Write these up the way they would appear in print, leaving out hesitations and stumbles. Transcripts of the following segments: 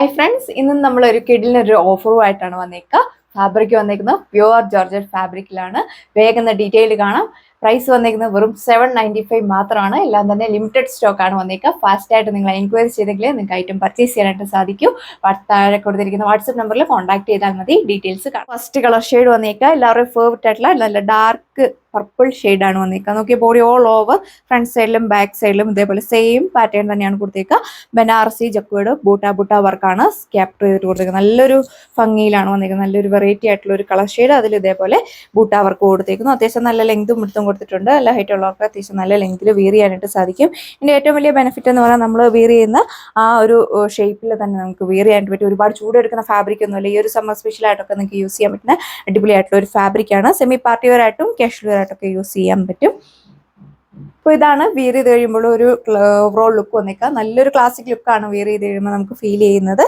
Hi friends, ഇന്ന് നമ്മൾ ഒരു കിഡിലിനൊരു ഓഫറുമായിട്ടാണ് വന്നേക്കുക. ഫാബ്രിക് വന്നേക്കുന്നത് പ്യുവർ ജോർജറ്റ് ഫാബ്രിക്കിലാണ്. വേഗം ഡീറ്റെയിൽ കാണാം. പ്രൈസ് വന്നേക്കുന്നത് വെറും 795 മാത്രമാണ്. എല്ലാം തന്നെ ലിമിറ്റഡ് സ്റ്റോക്ക് ആണ് വന്നേക്കുക. ഫാസ്റ്റ് ആയിട്ട് നിങ്ങൾ എൻക്വയറി ചെയ്തെങ്കിൽ നിങ്ങൾക്ക് ഐറ്റം പർച്ചേസ് ചെയ്യാനായിട്ട് സാധിക്കും. താഴെ കൊടുത്തിരിക്കുന്ന വാട്സ്ആപ്പ് നമ്പറിൽ കോൺടാക്ട് ചെയ്താൽ മതി. ഡീറ്റെയിൽസ് കാണാം. ഫസ്റ്റ് കളർ ഷെയ്ഡ് വന്നേക്കുക എല്ലാവരും ഫേവറേറ്റ് ആയിട്ടുള്ള നല്ല ഡാർക്ക് പർപ്പിൾ ഷെയ്ഡാണ് വന്നേക്കുക. നോക്കിയ ബോഡി ഓൾ ഓവർ ഫ്രണ്ട് സൈഡിലും ബാക്ക് സൈഡിലും ഇതേപോലെ സെയിം പാറ്റേൺ തന്നെയാണ് കൊടുത്തേക്കുക. ബനാറസി ജക്വേഡ് ബൂട്ട വർക്കാണ് ക്യാപ്റ്റർ ചെയ്തിട്ട് കൊടുത്തേക്കുന്നത്. നല്ലൊരു ഭംഗിയിലാണ് വന്നേക്കുന്നത്. നല്ലൊരു വെറൈറ്റി ആയിട്ടുള്ള ഒരു കളർ ഷെയ്ഡ്. അതിൽ ഇതേപോലെ ബൂട്ട വർക്ക് കൊടുത്തേക്കുന്നു. അത്യാവശ്യം നല്ല ലെങ്തും മുടുത്തും കൊടുത്തിട്ടുണ്ട്. നല്ല ഹൈറ്റ് ഉള്ളവർക്ക് അത്യാവശ്യം നല്ല ലെങ്തിൽ വിയർ ചെയ്യാനായിട്ട് സാധിക്കും. ഇതിൻ്റെ ഏറ്റവും വലിയ ബെനിഫിറ്റ് എന്ന് പറഞ്ഞാൽ നമ്മൾ വിയർ ചെയ്യുന്ന ആ ഒരു ഷേപ്പിൽ തന്നെ നമുക്ക് വിയർ ചെയ്യാനായിട്ട് പറ്റും. ഒരുപാട് ചൂടെടുക്കുന്ന ഫാബ്രിക് ഒന്നുമില്ല. ഈ ഒരു സമ്മർ സ്പെഷ്യൽ ആയിട്ടൊക്കെ നിങ്ങൾക്ക് യൂസ് ചെയ്യാൻ പറ്റുന്ന അടിപൊളിയായിട്ടുള്ള ഒരു ഫാബ്രിക്കാണ്. സെമി പാർട്ടി വെയർ ആയിട്ടും കാഷ്വൽ വെയർ ആയിട്ടൊക്കെ യൂസ് ചെയ്യാൻ പറ്റും. അപ്പോൾ ഇതാണ് വിയർ ചെയ്ത് കഴിയുമ്പോൾ ഒരു ഓവറോൾ ലുക്ക് വന്നേക്കുക. നല്ലൊരു ക്ലാസിക് ലുക്കാണ് വിയർ ചെയ്ത് കഴിയുമ്പോൾ നമുക്ക് ഫീൽ ചെയ്യുന്നത്.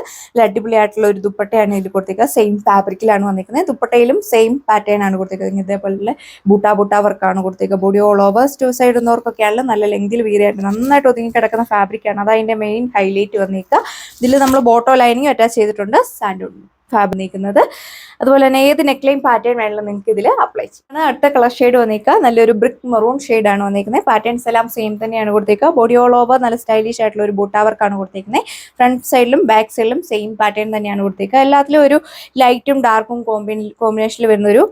അടിപൊളിയായിട്ടുള്ള ഒരു ദുപ്പട്ടയാണ് ഇതിൽ കൊടുത്തേക്കുക. സെയിം ഫാബ്രിക്കിലാണ് വന്നിരിക്കുന്നത്. ദുപ്പട്ടയിലും സെയിം പാറ്റേൺ ആണ് കൊടുത്തേക്കുന്നത്. ഇതേപോലെ ബൂട്ട വർക്കാണ് കൊടുത്തേക്കുക. Body all over two side ഇടുന്നവർക്കൊക്കെയാണെങ്കിലും നല്ല ലെങ്തിൽ വിയർ ആയിട്ട് നന്നായിട്ട് ഒതുങ്ങി കിടക്കുന്ന ഫാബ്രിക്കാണ്. അതതിൻ്റെ മെയിൻ ഹൈലൈറ്റ് വന്നേക്കുക. ഇതിൽ നമ്മൾ ബോട്ടോ ലൈനിങ് അറ്റാച്ച് ചെയ്തിട്ടുണ്ട്. സാൻഡൂൺ ഫാബ് നീക്കുന്നത്. അതുപോലെ തന്നെ ഏത് നെക്ലൈൻ പാറ്റേൺ വേണമെങ്കിലും നിങ്ങൾക്ക് ഇതിൽ അപ്ലൈ ചെയ്യാം. അടുത്ത കളർ ഷെയ്ഡ് വന്നേക്കുക നല്ലൊരു ബ്രിക്ക് മെറൂൺ ഷെയ്ഡാണ് വന്നിരിക്കുന്നത്. പാറ്റേൺസ് എല്ലാം സെയിം തന്നെയാണ് കൊടുത്തേക്കുക. ബോഡി ഓൾ ഓവർ നല്ല സ്റ്റൈലിഷ് ആയിട്ടുള്ള ഒരു ബൂട്ട വർക്കാണ് കൊടുത്തേക്കുന്നത്. ഫ്രണ്ട് സൈഡിലും ബാക്ക് സൈഡിലും സെയിം പാറ്റേൺ തന്നെയാണ് കൊടുത്തേക്കുക. എല്ലാത്തിലും ഒരു ലൈറ്റും ഡാർക്കും കോമ്പിനേഷനിൽ വരുന്നൊരു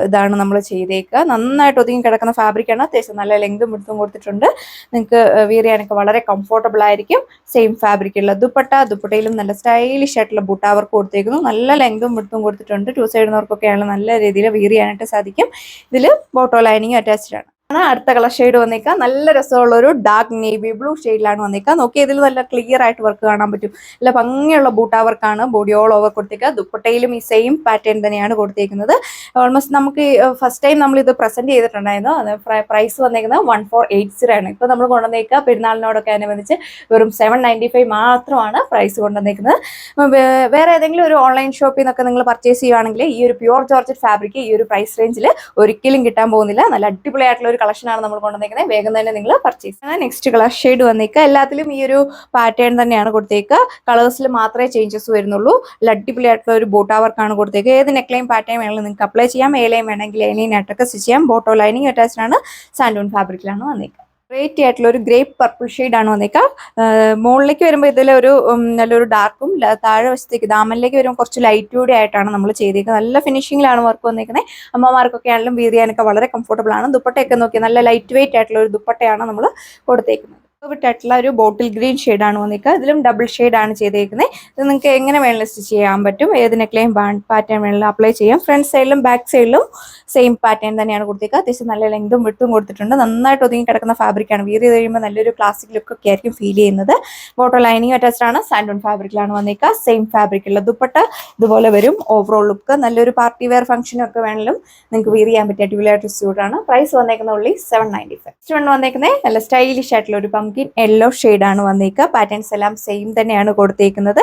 ഇതാണ് നമ്മൾ ചെയ്തേക്കുക. നന്നായിട്ട് ഒതുങ്ങി കിടക്കുന്ന ഫാബ്രിക്കാണ്. അത്യാവശ്യം നല്ല ലെങ്തും മുടുത്തും കൊടുത്തിട്ടുണ്ട്. നിങ്ങൾക്ക് വിയർ ചെയ്യാനൊക്കെ വളരെ കംഫോർട്ടബിൾ ആയിരിക്കും. സെയിം ഫാബ്രിക്കുള്ള ദുപ്പട്ടയിലും നല്ല സ്റ്റൈലിഷ് ആയിട്ടുള്ള ബൂട്ട വർക്ക് കൊടുത്തേക്കുന്നു. നല്ല ലെങ്തും മുടുത്തും കൊടുത്തിട്ടുണ്ട്. ടു സൈഡിനവർക്കൊക്കെയാണ് നല്ല രീതിയിൽ വിയർ ചെയ്യാനായിട്ട് സാധിക്കും. ഇതിൽ ബോട്ടോ ലൈനിങ് അറ്റാച്ച്ഡ് ആണ്. അടുത്ത കളർ ഷെയ്ഡ് വന്നേക്കുക നല്ല രസമുള്ള ഒരു ഡാർക്ക് നേവി ബ്ലൂ ഷെയ്ഡിലാണ് വന്നേക്കുക. നോക്കി ഇതിൽ നല്ല ക്ലിയർ ആയിട്ട് വർക്ക് കാണാൻ പറ്റും. നല്ല ഭംഗിയുള്ള ബൂട്ട വർക്കാണ് ബോഡി ഓൾ ഓവർ കൊടുത്തേക്കുക. ദുപ്പട്ടയിലും ഈ സെയിം പാറ്റേൺ തന്നെയാണ് കൊടുത്തേക്കുന്നത്. ഓൾമോസ്റ്റ് നമുക്ക് ഫസ്റ്റ് ടൈം നമ്മൾ ഇത് പ്രസന്റ് ചെയ്തിട്ടുണ്ടായിരുന്നു. അത് പ്രൈസ് വന്നേക്കുന്നത് 1480 ആണ്. ഇപ്പൊ നമ്മൾ കൊണ്ടുവന്നേക്കുക പെരുന്നാളിനോടൊക്കെ അനുബന്ധിച്ച് വെറും 795 മാത്രമാണ് പ്രൈസ് കൊണ്ടുവന്നേക്കുന്നത്. വേറെ ഏതെങ്കിലും ഒരു ഓൺലൈൻ ഷോപ്പിൽ നിന്നൊക്കെ നിങ്ങൾ പർച്ചേസ് ചെയ്യുകയാണെങ്കിൽ ഈ ഒരു പ്യുവർ ജോർജറ്റ് ഫാബ്രിക് ഈ ഒരു പ്രൈസ് റേഞ്ചിൽ ഒരിക്കലും കിട്ടാൻ പോകുന്നില്ല. നല്ല അടിപൊളിയായിട്ടുള്ള കളക്ഷൻ ആണ് നമ്മൾ കൊണ്ടുവന്നേക്കുന്നത്. വേഗം തന്നെ നിങ്ങൾ പർച്ചേസ് ചെയ്യാം. നെക്സ്റ്റ് കളർ ഷെയ്ഡ് വന്നേക്കുക എല്ലാത്തിലും ഈ ഒരു പാറ്റേൺ തന്നെയാണ് കൊടുത്തേക്കുക. കളേഴ്സിൽ മാത്രമേ ചേഞ്ചസ് വരുന്നുള്ളൂ. അടിപൊളിയായിട്ടുള്ള ഒരു ബൂട്ട വർക്കാണ് കൊടുത്തേക്കുക. ഏത് നെക്ലൈൻ പാറ്റേൺ വേണമെങ്കിലും നിങ്ങൾക്ക് അപ്ലൈ ചെയ്യാം. ഏലയും വേണമെങ്കിൽ ഏലിനായിട്ടൊക്കെ സ്റ്റിച്ച് ചെയ്യാം. ബോട്ടോ ലൈനിങ് അറ്റാച്ച്ഡ് ആണ്. സാൻഡൂൺ ഫാബ്രിക്കിലാണ് വന്നേക്കുക. വെറൈറ്റി ആയിട്ടുള്ള ഒരു ഗ്രേപ്പ് പർപ്പിൾ ഷെയ്ഡാണ് വന്നേക്കുക. മുകളിലേക്ക് വരുമ്പോൾ ഇതിലൊരു നല്ലൊരു ഡാർക്കും താഴെ വശത്തേക്ക് ദാമനിലേക്ക് വരുമ്പോൾ കുറച്ച് ലൈറ്റ് കൂടി ആയിട്ടാണ് നമ്മൾ ചെയ്തേക്കുന്നത്. നല്ല ഫിനിഷിങ്ങിലാണ് വർക്ക് വന്നേക്കുന്നത്. അമ്മമാർക്കൊക്കെ ആണെങ്കിലും വീർ ചെയ്യാനൊക്കെ വളരെ കംഫർട്ടബിൾ ആണ്. ദുപ്പട്ടയൊക്കെ നോക്കി നല്ല ലൈറ്റ് വെയിറ്റ് ആയിട്ടുള്ള ഒരു ദുപ്പട്ടയാണ് നമ്മൾ കൊടുത്തേക്കുന്നത്. വിട്ടായിട്ടുള്ള ഒരു ബോട്ടിൽ ഗ്രീൻ ഷെയ്ഡാണ് വന്നിരിക്കുക. ഇതിലും ഡബിൾ ഷെയ്ഡാണ് ചെയ്തേക്കുന്നത്. ഇത് നിങ്ങൾക്ക് എങ്ങനെ വേണമെങ്കിലും സ്റ്റിച്ച് ചെയ്യാൻ പറ്റും. ഏത് നെക്ലൈൻ പാറ്റേൺ വേണമെങ്കിലും അപ്ലൈ ചെയ്യാം. ഫ്രണ്ട് സൈഡിലും ബാക്ക് സൈഡിലും സെയിം പാറ്റേൺ തന്നെയാണ് കൊടുത്തേക്കുക. അത്യാവശ്യം നല്ല ലെങ്തും വിട്ടും കൊടുത്തിട്ടുണ്ട്. നന്നായിട്ട് ഒതുങ്ങി കിടക്കുന്ന ഫാബ്രിക്കാണ്. വിയർ ചെയ്ത് കഴിയുമ്പോൾ നല്ലൊരു ക്ലാസിക് ലുക്കൊക്കെ ആയിരിക്കും ഫീൽ ചെയ്യുന്നത്. ബോട്ടോ ലൈനിങ് അറ്റാച്ച്ഡ് ആണ്. സാൻഡൂൺ ഫാബ്രിക്കിലാണ് വന്നിരിക്കുക. സെയിം ഫാബ്രിക്കുള്ള ദുപ്പട്ട ഇതുപോലെ വരും. ഓവറോൾ ലുക്ക് നല്ലൊരു പാർട്ടി വെയർ ഫംഗ്ഷനൊക്കെ വേണമെങ്കിലും നിങ്ങൾക്ക് വിയർ ചെയ്യാൻ പറ്റിയ അടിപൊളിയായിട്ട് സ്യൂട്ടാണ്. പ്രൈസ് വന്നേക്കുന്ന ഉള്ളി 795. നെക്സ്റ്റ് വൺ വന്നേക്കുന്നത് നല്ല സ്റ്റൈലിഷ് ആയിട്ടുള്ള ഒരു യെല്ലോ ഷെയ്ഡാണ് വന്നേക്കുക. പാറ്റേൺസ് എല്ലാം സെയിം തന്നെയാണ് കൊടുത്തേക്കുന്നത്.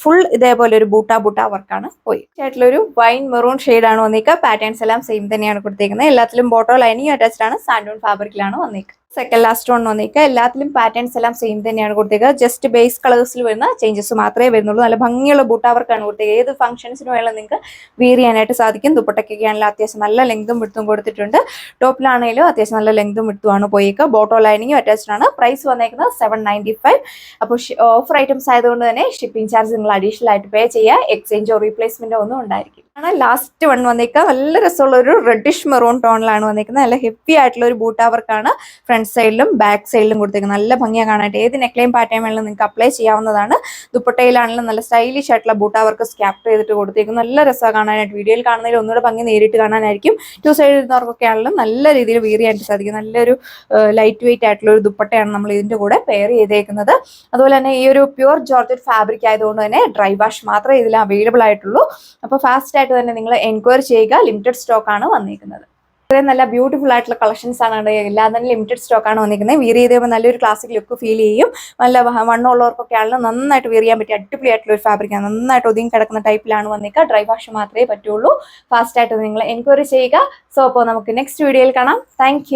ഫുൾ ഇതേപോലെ ഒരു ബൂട്ട വർക്കാണ് പോയി ആയിട്ടുള്ള ഒരു വൈൻ മെറൂൺ ഷെയ്ഡാണ് വന്നേക്കുക. പാറ്റേൺസ് എല്ലാം സെയിം തന്നെയാണ് കൊടുത്തേക്കുന്നത്. എല്ലാത്തിലും ബോട്ടോ ലൈനിങ് അറ്റാച്ച്ഡ് ആണ്. സാൻഡൂൺ ഫാബ്രിക്കിലാണ് വന്നേക്കുക. സെക്കൻഡ് ലാസ്റ്റ് വൺ വന്നേക്കുക. എല്ലാത്തിലും പാറ്റേൺസ് എല്ലാം സെയിം തന്നെയാണ് കൊടുത്തേക്കുക. ജസ്റ്റ് ബേസ് കളേഴ്സിൽ വരുന്ന ചേഞ്ചസ് മാത്രമേ വരുന്നുള്ളൂ. നല്ല ഭംഗിയുള്ള ബൂട്ട വർക്കാണ് കൊടുത്തേക്കുക. ഏത് ഫംഗ്ഷൻസിന് വേണമെങ്കിലും നിങ്ങൾക്ക് വിയർ ചെയ്യാനായിട്ട് സാധിക്കും. ദുപ്പട്ടയ്ക്കൊക്കെ ആണെങ്കിലും അത്യാവശ്യം നല്ല ലെങ്തും വിടുത്തും കൊടുത്തിട്ടുണ്ട്. ടോപ്പിലാണെങ്കിലും അത്യാവശ്യം നല്ല ലെങ്തും വിടുത്തുമാണ് പോയേക്കുക. ബോട്ടോ ലൈനിങ് അറ്റാച്ച്ഡ് ആണ്. പ്രൈസ് വന്നേക്കുന്നത് 795. അപ്പോൾ ഓഫർ ഐറ്റംസ് ആയതുകൊണ്ട് തന്നെ ഷിപ്പിംഗ് ചാർജ് നിങ്ങൾ അഡീഷണൽ ആയിട്ട് പേ ചെയ്യുക. എക്സ്ചേഞ്ചോ റീപ്ലേസ്മെന്റോ ഒന്നും ഉണ്ടായിരിക്കും. ലാസ്റ്റ് വൺ വന്നേക്കുക നല്ല രസമുള്ള ഒരു റെഡിഷ് മെറൂൺ ടോണിലാണ് വന്നേക്കുന്നത്. നല്ല ഹെവി ആയിട്ടുള്ള ഒരു ബൂട്ട വർക്കാണ് ഫ്രണ്ട് സൈഡിലും ബാക്ക് സൈഡിലും കൊടുത്തേക്കുന്നത്. നല്ല ഭംഗിയാണ് കാണാനായിട്ട്. ഏത് നെക്ലൈൻ പാറ്റേൺ വേണമെങ്കിലും നിങ്ങൾക്ക് അപ്ലൈ ചെയ്യാവുന്നതാണ്. ദുപ്പട്ടയിലാണെങ്കിലും നല്ല സ്റ്റൈലിഷ് ആയിട്ടുള്ള ബൂട്ട വർക്ക് സ്കാപ്റ്റർ ചെയ്തിട്ട് കൊടുത്തേക്കും. നല്ല രസമാണ് കാണാനായിട്ട്. വീഡിയോയിൽ കാണുന്നതിൽ ഒന്നുകൂടെ ഭംഗി നേരിട്ട് കാണാനായിരിക്കും. ടു സൈഡ് ഇരുന്നവർക്കൊക്കെ ആണെങ്കിലും നല്ല രീതിയിൽ വിയർ ചെയ്യാനായിട്ട് സാധിക്കും. നല്ലൊരു ലൈറ്റ് വെയിറ്റ് ആയിട്ടുള്ള ഒരു ദുപ്പട്ടയാണ് നമ്മൾ ഇതിന്റെ കൂടെ പെയർ ചെയ്തേക്കുന്നത്. അതുപോലെ തന്നെ ഈ ഒരു പ്യുവർ ജോർജറ്റ് ഫാബ്രിക് ആയതുകൊണ്ട് തന്നെ ഡ്രൈ വാഷ് മാത്രമേ ഇതിൽ അവൈലബിൾ ആയിട്ടുള്ളൂ. അപ്പോൾ ഫാസ്റ്റ് ആയിട്ട് തന്നെ നിങ്ങൾ എൻക്വയറി ചെയ്യുക. ലിമിറ്റഡ് സ്റ്റോക്ക് ആണ് വന്നിരിക്കുന്നത്. ഇത്രയും നല്ല ബ്യൂട്ടിഫുൾ ആയിട്ടുള്ള കളക്ഷൻസ് ആണ്. എല്ലാം തന്നെ ലിമിറ്റഡ് സ്റ്റോക്ക് ആണ് വന്നിരിക്കുന്നത്. വിയർ ചെയ്ത് കഴിയുമ്പോൾ നല്ലൊരു ക്ലാസിക് ലുക്ക് ഫീൽ ചെയ്യും. നല്ല വണ്ണമുള്ളവർക്കൊക്കെ ആണെങ്കിലും നന്നായിട്ട് വിയർ ചെയ്യാൻ പറ്റിയ അടിപൊളിയായിട്ടുള്ള ഒരു ഫാബ്രിക്കാണ്. നന്നായിട്ട് ഒതുങ്ങി കിടക്കുന്ന ടൈപ്പിലാണ് വന്നിരിക്കുക. ഡ്രൈ വാഷ് മാത്രമേ പറ്റുള്ളൂ. ഫാസ്റ്റ് ആയിട്ട് നിങ്ങൾ എൻക്വയറി ചെയ്യുക. സോ അപ്പോൾ നമുക്ക് നെക്സ്റ്റ് വീഡിയോയിൽ കാണാം. താങ്ക്